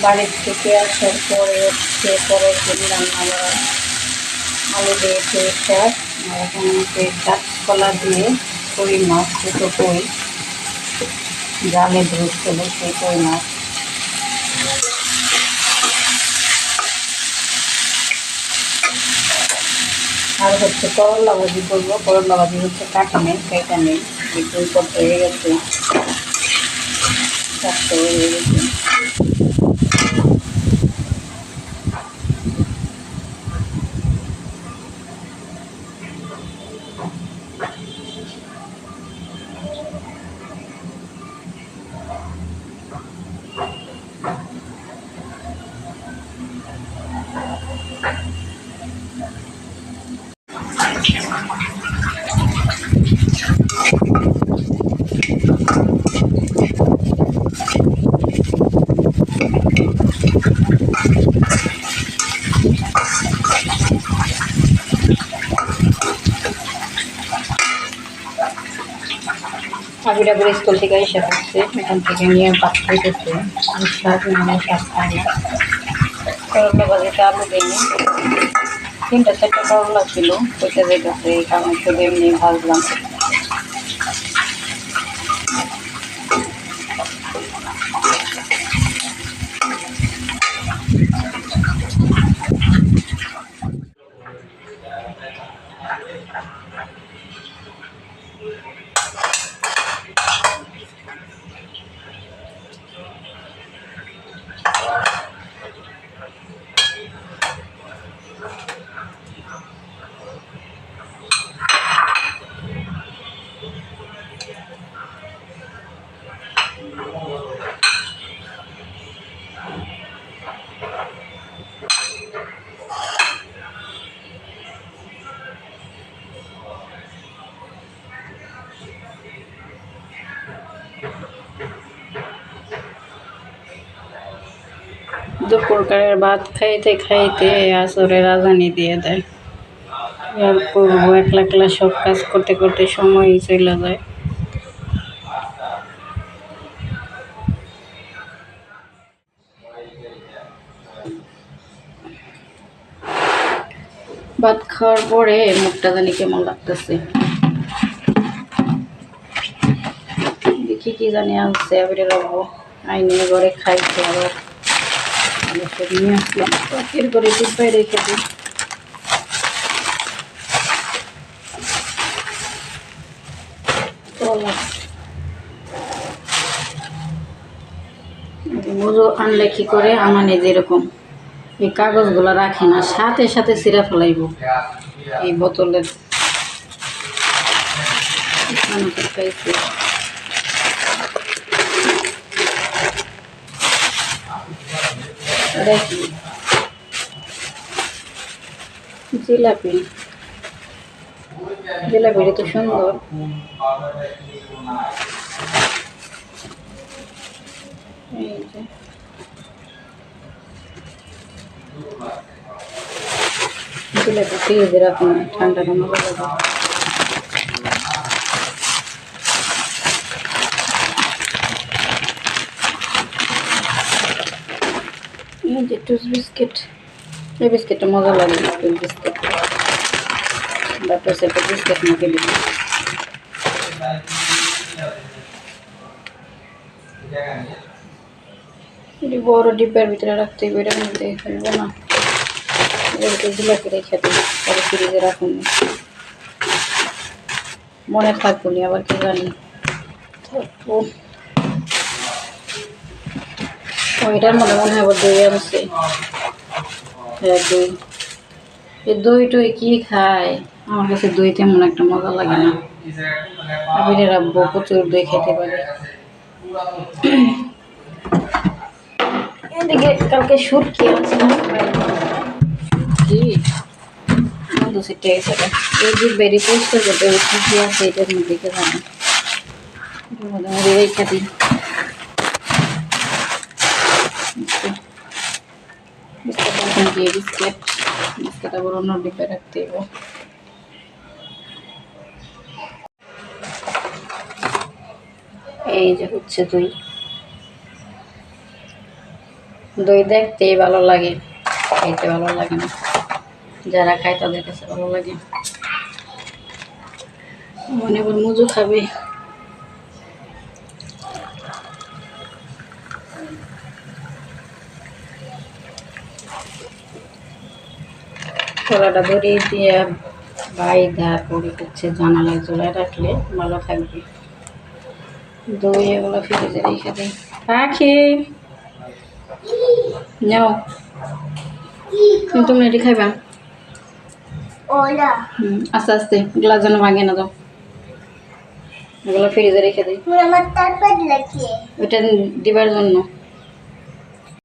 বাড়ির থেকে আসার পরে হচ্ছে পরের দিন রান্না করা আলু দিয়ে পুঁই শাক, এখন হচ্ছে কাঁচকলা দিয়ে কই মাছ, ছোটো কই জালে ধরছিল সেই কই মাছ। আর হচ্ছে করলা ভাজি করবো। করলা ভাজি হচ্ছে কাটা নেই, কেটে নেই, একটু কত হয়ে গেছে, শক্ত হয়ে গেছে। আবিরা করে স্কুল থেকে এসে পড়ছে, এখান থেকে নিয়ে ভাত খাইতেছে। শাক মানে শাক খায় না। করলা ভাজিতে আলু দিইনি, 3-4টা করলা ছিল, কইতে যেতেছে, এই কারণে শুধু এমনি ভাজলাম। দুপুরকারের ভাত খাইতে খাইতে আসরের আজানি দিয়ে দেয়। আর করবো, একলা একলা সব কাজ করতে করতে সময় চলে যায়। ভাত খাওয়ার পরে মুখটা জানি কেমন লাগতেছে, দেখি কি জানি আনছে। আবিরে রাখবো আইনে ঘরে খাইছে, আবার নিয়ে আসলাম পাখির ঘরে ডিব্বায় রেখে দিই। মজু আনলে কি করে, আমানে যেরকম এই কাগজগুলো রাখে না, সাথে সাথে ছিঁড়া ফেলাইব এই বোতলের। খাইছে দেখি জিলাপি, জিলাপিটা তো সুন্দর। এই যে জিলাপি ফ্রিজে রাখুন, ঠান্ডাটা মজা লাগে। এই যে টুস বিস্কিট, এই বিস্কিটটা মজা লাগে, টুস বিস্কিট বা টুসের বিস্কিট মুখে দিই। বড় ডিব্বার ভিতরে রাখতে হবে, এটা নিতে ফেলবো না। জিলাপি রেখে দিই, পরে ফ্রিজে রাখুন, মনে থাকবো নি আবার কি জানি থাকবো। ওইটার মধ্যে মনে হয় দই আনছে। হ্যাঁ দই, এই দই টই কি খায়, আমার কাছে দই তেমন একটা মজা লাগে না। আবিরের আব্বু প্রচুর দই খেতে পারে। এদিকে কালকে শুটকি আছে না, কি সেটা এই যে বেরি পরিষ্কার করতে কি আছে এটার মধ্যে, কে জানে, এটার মধ্যে মুড়ি রেখে দিই। বিস্কিট বিস্কিট আবার অন্য ডিব্বায় রাখতে হবে। এই যে হচ্ছে দই, দই দেখতেই ভালো লাগে, খাইতে ভালো লাগে না। যারা খায় তাদের কাছে ভালো লাগে। মনে কর মজু খাবে। কলাটা ধরিয়ে দিয়ে বাইদা করে হচ্ছে জানালায় ঝোলায় রাখলে ভালো থাকবে। দই এগুলো ফ্রিজে রেখে দিই। পাখি নাও, তুমি এটি খাইবা? আস্তে আস্তে, গ্লাস যেন ভাঙে না। দাও, এগুলো ফ্রিজে রেখে দিই। ওটা দিবার জন্য।